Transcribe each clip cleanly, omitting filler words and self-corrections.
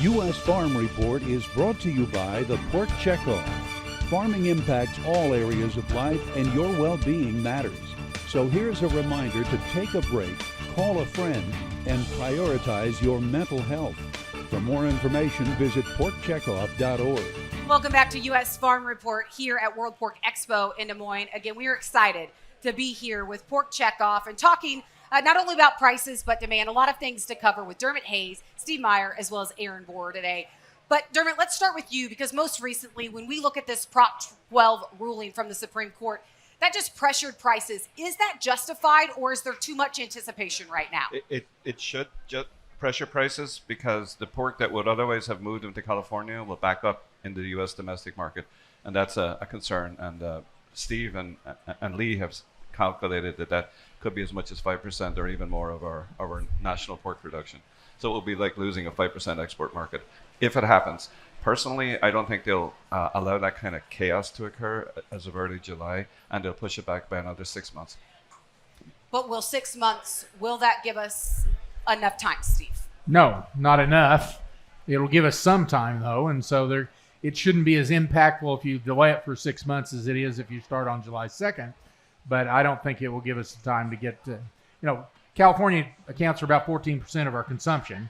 U.S. Farm Report is brought to you by the Pork Checkoff. Farming impacts all areas of life, and your well-being matters. So here's a reminder to take a break, call a friend, and prioritize your mental health. For more information, visit porkcheckoff.org. Welcome back to U.S. Farm Report here at World Pork Expo in Des Moines. Again, we are excited to be here with Pork Checkoff and talking not only about prices but demand. A lot of things to cover with Dermont Hayes, Steve Meyer, as well as Erin Borror today. But Dermont, let's start with you, because most recently when we look at this Prop 12 ruling from the Supreme Court, that just pressured prices. Is that justified, or is there too much anticipation right now? It should just pressure prices, because the pork that would otherwise have moved into California will back up into the U.S. domestic market, and that's a concern. And Steve and Lee have calculated that could be as much as 5% or even more of our national pork production. So it will be like losing a 5% export market if it happens. Personally, I don't think they'll allow that kind of chaos to occur as of early July, and they'll push it back by another 6 months. But will 6 months, will that give us enough time, Steve? No, not enough. It'll give us some time, though, and so it shouldn't be as impactful if you delay it for 6 months as it is if you start on July 2nd. But I don't think it will give us the time to get to, California accounts for about 14% of our consumption,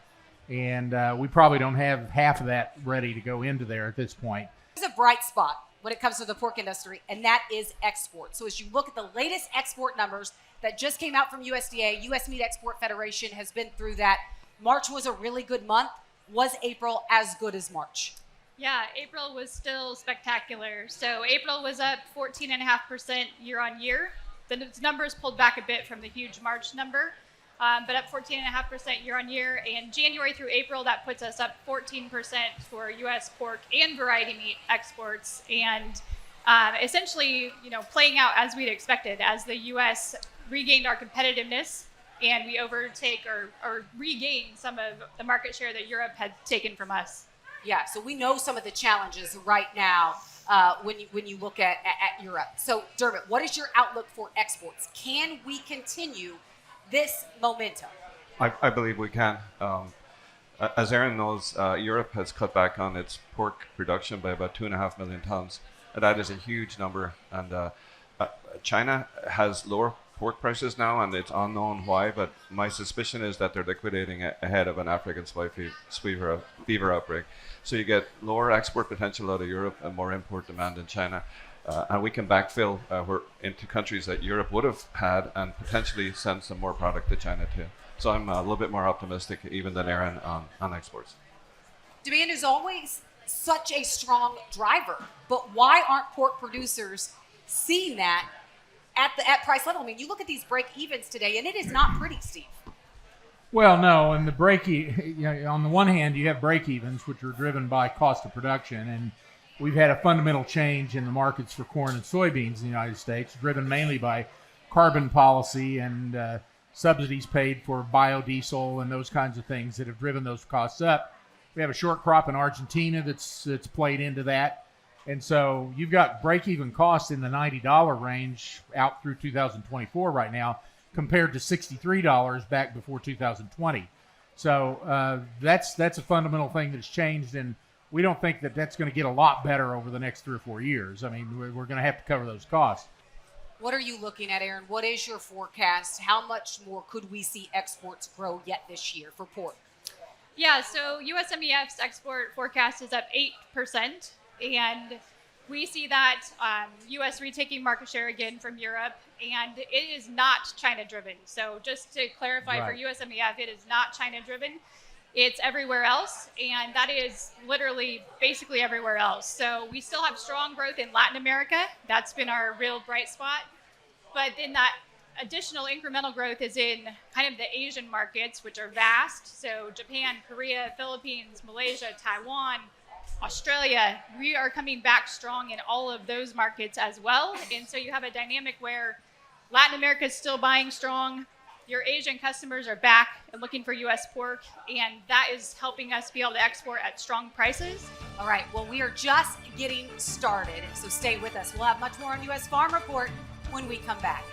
and we probably don't have half of that ready to go into there at this point. There's a bright spot when it comes to the pork industry, and that is export. So as you look at the latest export numbers that just came out from USDA, U.S. Meat Export Federation has been through that. March was a really good month. Was April as good as March? Yeah, April was still spectacular. So April was up 14.5% year on year. The numbers pulled back a bit from the huge March number, but up 14.5% year on year. And January through April, that puts us up 14% for U.S. pork and variety meat exports. And essentially, playing out as we'd expected, as the U.S. regained our competitiveness and we overtake or regain some of the market share that Europe had taken from us. Yeah, so we know some of the challenges right now when you look at Europe. So, Dermont, what is your outlook for exports? Can we continue this momentum? I believe we can. As Erin knows, Europe has cut back on its pork production by about 2.5 million tons. And that is a huge number. And China has lower pork prices now, and it's unknown why, but my suspicion is that they're liquidating ahead of an African swine fever outbreak. So you get lower export potential out of Europe and more import demand in China. And we can backfill into countries that Europe would have had and potentially send some more product to China too. So I'm a little bit more optimistic even than Erin on exports. Demand is always such a strong driver, but why aren't pork producers seeing that at price level? I mean, you look at these break-evens today, and it is not pretty, Steve. Well, no, and on the one hand, you have break-evens, which are driven by cost of production, and we've had a fundamental change in the markets for corn and soybeans in the United States, driven mainly by carbon policy and subsidies paid for biodiesel and those kinds of things that have driven those costs up. We have a short crop in Argentina that's played into that. And so you've got break-even costs in the $90 range out through 2024 right now, compared to $63 back before 2020. So that's a fundamental thing that's changed, and we don't think that that's going to get a lot better over the next 3 or 4 years. I mean, we're going to have to cover those costs. What are you looking at, Erin? What is your forecast? How much more could we see exports grow yet this year for pork? Yeah, so USMEF's export forecast is up 8%. And we see that U.S. retaking market share again from Europe, and it is not China-driven. So just to clarify for USMEF, it is not China-driven. It's everywhere else, and that is literally basically everywhere else. So we still have strong growth in Latin America. That's been our real bright spot. But then that additional incremental growth is in kind of the Asian markets, which are vast. So Japan, Korea, Philippines, Malaysia, Taiwan, Australia, we are coming back strong in all of those markets as well. And so you have a dynamic where Latin America is still buying strong. Your Asian customers are back and looking for U.S. pork, and that is helping us be able to export at strong prices. All right, well, we are just getting started, so stay with us. We'll have much more on U.S. Farm Report when we come back.